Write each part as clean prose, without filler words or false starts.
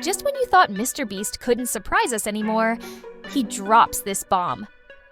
Just when you thought MrBeast couldn't surprise us anymore, he drops this bomb.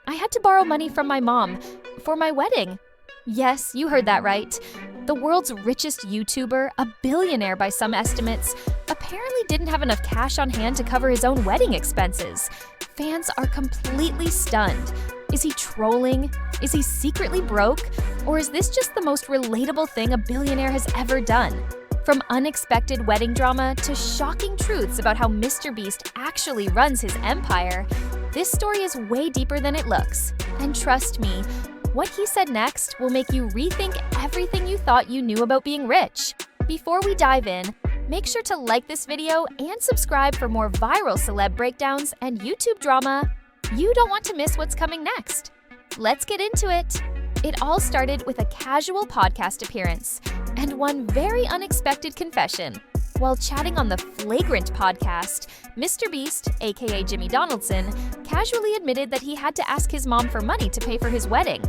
I had to borrow money from my mom for my wedding. Yes, you heard that right. The world's richest YouTuber, a billionaire by some estimates, apparently didn't have enough cash on hand to cover his own wedding expenses. Fans are completely stunned. Is he trolling? Is he secretly broke? Or is this just the most relatable thing a billionaire has ever done? From unexpected wedding drama to shocking truths about how MrBeast actually runs his empire, this story is way deeper than it looks. And trust me, what he said next will make you rethink everything you thought you knew about being rich. Before we dive in, make sure to like this video and subscribe for more viral celeb breakdowns and YouTube drama. You don't want to miss what's coming next. Let's get into it. It all started with a casual podcast appearance and one very unexpected confession. While chatting on the Flagrant podcast, MrBeast, aka Jimmy Donaldson, casually admitted that he had to ask his mom for money to pay for his wedding.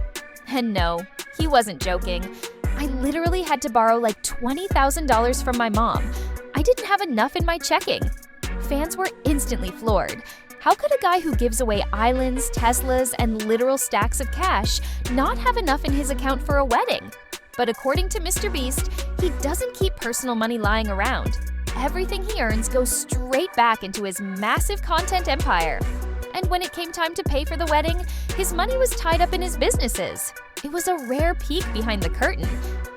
And no, he wasn't joking. I literally had to borrow like $20,000 from my mom. I didn't have enough in my checking. Fans were instantly floored. How could a guy who gives away islands, Teslas, and literal stacks of cash not have enough in his account for a wedding? But according to MrBeast, he doesn't keep personal money lying around. Everything he earns goes straight back into his massive content empire. And when it came time to pay for the wedding, his money was tied up in his businesses. It was a rare peek behind the curtain.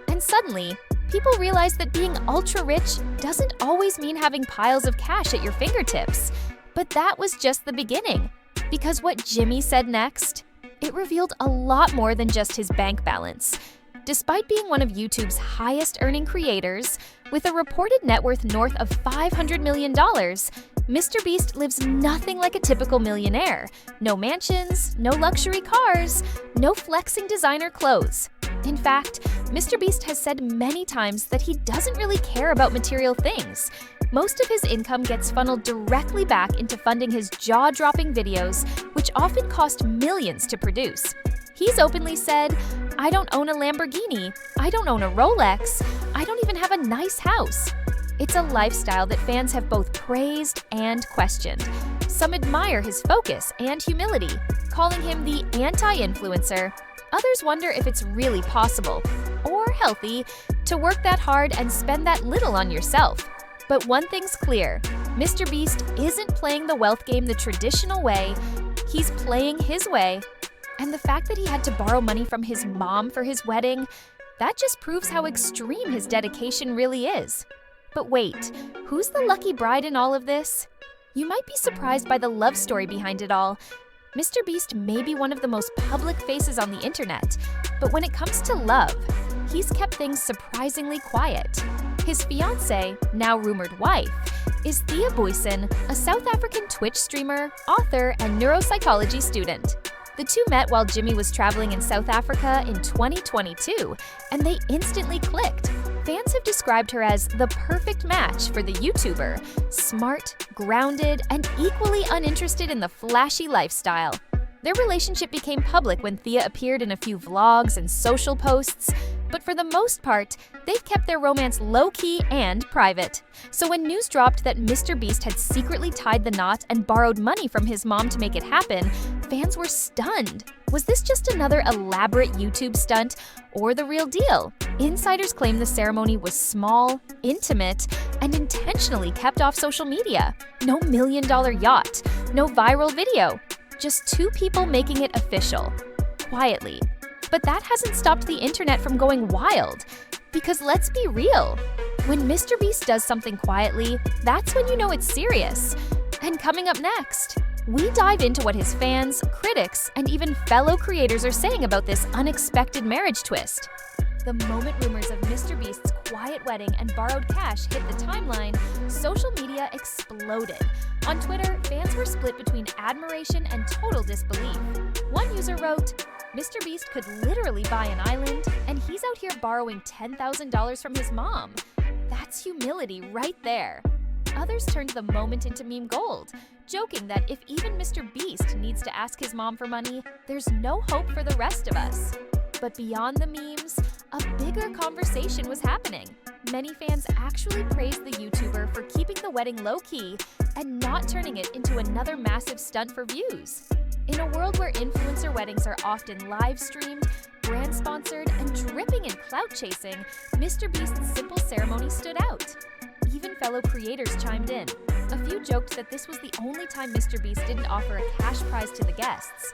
And suddenly, people realized that being ultra-rich doesn't always mean having piles of cash at your fingertips. But that was just the beginning. Because what Jimmy said next, it revealed a lot more than just his bank balance. Despite being one of YouTube's highest-earning creators, with a reported net worth north of $500 million, MrBeast lives nothing like a typical millionaire. No mansions, no luxury cars, no flexing designer clothes. In fact, MrBeast has said many times that he doesn't really care about material things. Most of his income gets funneled directly back into funding his jaw-dropping videos, which often cost millions to produce. He's openly said, "I don't own a Lamborghini, I don't own a Rolex, I don't even have a nice house." It's a lifestyle that fans have both praised and questioned. Some admire his focus and humility, calling him the anti-influencer. Others wonder if it's really possible, or healthy, to work that hard and spend that little on yourself. But one thing's clear, MrBeast isn't playing the wealth game the traditional way, he's playing his way. And the fact that he had to borrow money from his mom for his wedding, that just proves how extreme his dedication really is. But wait, who's the lucky bride in all of this? You might be surprised by the love story behind it all. MrBeast may be one of the most public faces on the internet, but when it comes to love, he's kept things surprisingly quiet. His fiancée, now rumored wife, is Thea Boysen, a South African Twitch streamer, author, and neuropsychology student. The two met while Jimmy was traveling in South Africa in 2022, and they instantly clicked. Fans have described her as the perfect match for the YouTuber, smart, grounded, and equally uninterested in the flashy lifestyle. Their relationship became public when Thea appeared in a few vlogs and social posts, but for the most part, they've kept their romance low-key and private. So when news dropped that MrBeast had secretly tied the knot and borrowed money from his mom to make it happen, fans were stunned. Was this just another elaborate YouTube stunt, or the real deal? Insiders claim the ceremony was small, intimate, and intentionally kept off social media. No million-dollar yacht, no viral video. Just two people making it official, quietly. But that hasn't stopped the internet from going wild. Because let's be real, when MrBeast does something quietly, that's when you know it's serious. And coming up next, we dive into what his fans, critics, and even fellow creators are saying about this unexpected marriage twist. The moment rumors of MrBeast's quiet wedding and borrowed cash hit the timeline, social media exploded. On Twitter, fans were split between admiration and total disbelief. One user wrote, "MrBeast could literally buy an island, and he's out here borrowing $10,000 from his mom. That's humility right there." Others turned the moment into meme gold, joking that if even MrBeast needs to ask his mom for money, there's no hope for the rest of us. But beyond the memes, a bigger conversation was happening. Many fans actually praised the YouTuber for keeping the wedding low-key and not turning it into another massive stunt for views. In a world where influencer weddings are often live-streamed, brand-sponsored, and dripping in clout chasing, MrBeast's simple ceremony stood out. Even fellow creators chimed in. A few joked that this was the only time MrBeast didn't offer a cash prize to the guests.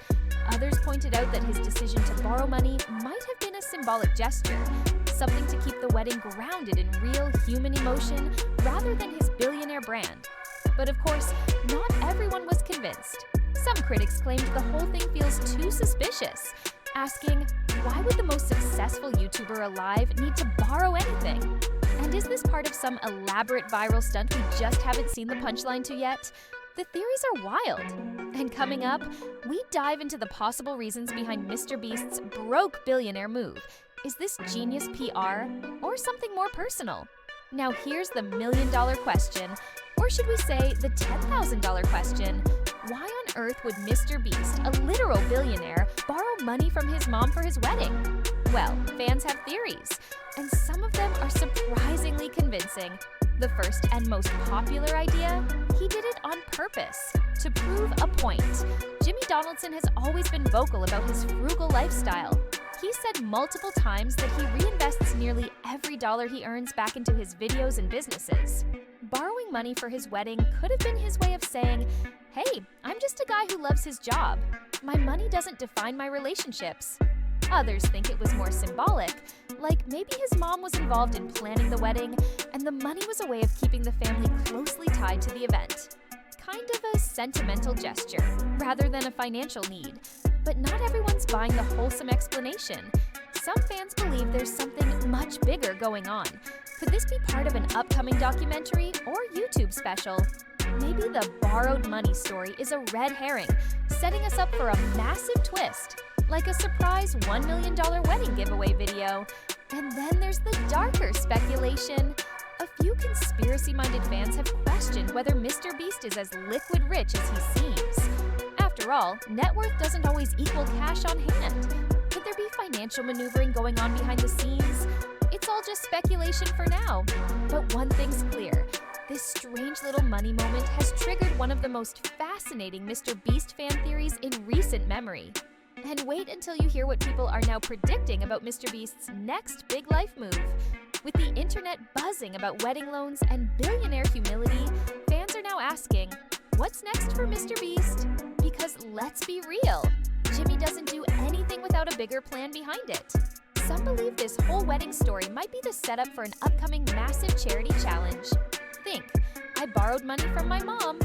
Others pointed out that his decision to borrow money might have been a symbolic gesture, something to keep the wedding grounded in real human emotion rather than his billionaire brand. But of course, not everyone was convinced. Some critics claimed the whole thing feels too suspicious, asking, why would the most successful YouTuber alive need to borrow anything? And is this part of some elaborate viral stunt we just haven't seen the punchline to yet? The theories are wild. And coming up, we dive into the possible reasons behind MrBeast's broke billionaire move. Is this genius PR or something more personal? Now here's the million-dollar question, or should we say the $10,000 question. Why on earth would MrBeast, a literal billionaire, borrow money from his mom for his wedding? Well, fans have theories, and some of them are surprisingly convincing. The first and most popular idea? He did it on purpose, to prove a point. Jimmy Donaldson has always been vocal about his frugal lifestyle. He said multiple times that he reinvests nearly every dollar he earns back into his videos and businesses. Borrowing money for his wedding could have been his way of saying, hey, I'm just a guy who loves his job. My money doesn't define my relationships. Others think it was more symbolic, like maybe his mom was involved in planning the wedding, and the money was a way of keeping the family closely tied to the event. Kind of a sentimental gesture, rather than a financial need. But not everyone's buying the wholesome explanation. Some fans believe there's something much bigger going on. Could this be part of an upcoming documentary or YouTube special? Maybe the borrowed money story is a red herring, setting us up for a massive twist, like a surprise $1 million wedding giveaway video. And then there's the darker speculation. A few conspiracy-minded fans have questioned whether MrBeast is as liquid rich as he seems. After all, net worth doesn't always equal cash on hand. Could there be financial maneuvering going on behind the scenes? It's all just speculation for now. But one thing's clear. This strange little money moment has triggered one of the most fascinating MrBeast fan theories in recent memory. And wait until you hear what people are now predicting about MrBeast's next big life move. With the internet buzzing about wedding loans and billionaire humility, fans are now asking, what's next for MrBeast? Because let's be real, Jimmy doesn't do anything without a bigger plan behind it. Some believe this whole wedding story might be the setup for an upcoming massive charity challenge. Think, I borrowed money from my mom.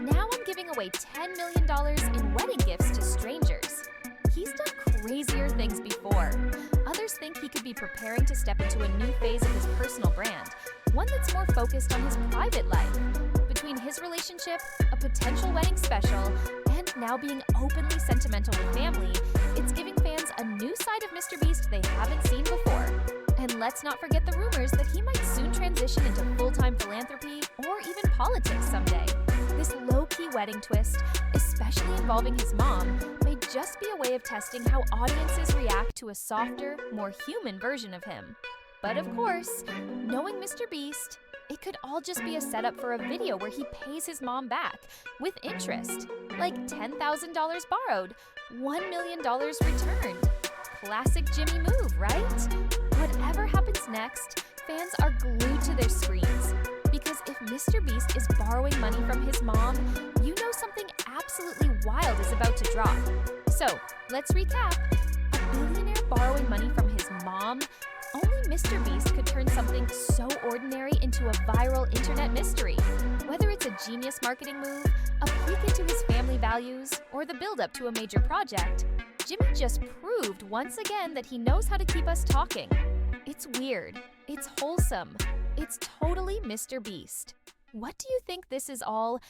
Now I'm giving away $10 million in wedding gifts to strangers. He's done crazier things before. Others think he could be preparing to step into a new phase of his personal brand, one that's more focused on his private life. Between his relationship, a potential wedding special, and now being openly sentimental with family, it's giving fans a new side of MrBeast they haven't seen before. And let's not forget the rumors that he might soon transition into full-time philanthropy or even politics someday. This low-key wedding twist, especially involving his mom, may just be a way of testing how audiences react to a softer, more human version of him. But of course, knowing MrBeast, it could all just be a setup for a video where he pays his mom back, with interest, like $10,000 borrowed, $1 million returned. Classic Jimmy move, right? Whatever happens next, fans are glued to their screens. Because if MrBeast is borrowing money from his mom, you know something absolutely wild is about to drop. So, let's recap. A billionaire borrowing money from his mom? Only MrBeast could turn something so ordinary into a viral internet mystery. Whether it's a genius marketing move, a peek into his family values, or the build-up to a major project, Jimmy just proved once again that he knows how to keep us talking. It's weird. It's wholesome. It's totally MrBeast. What do you think this is all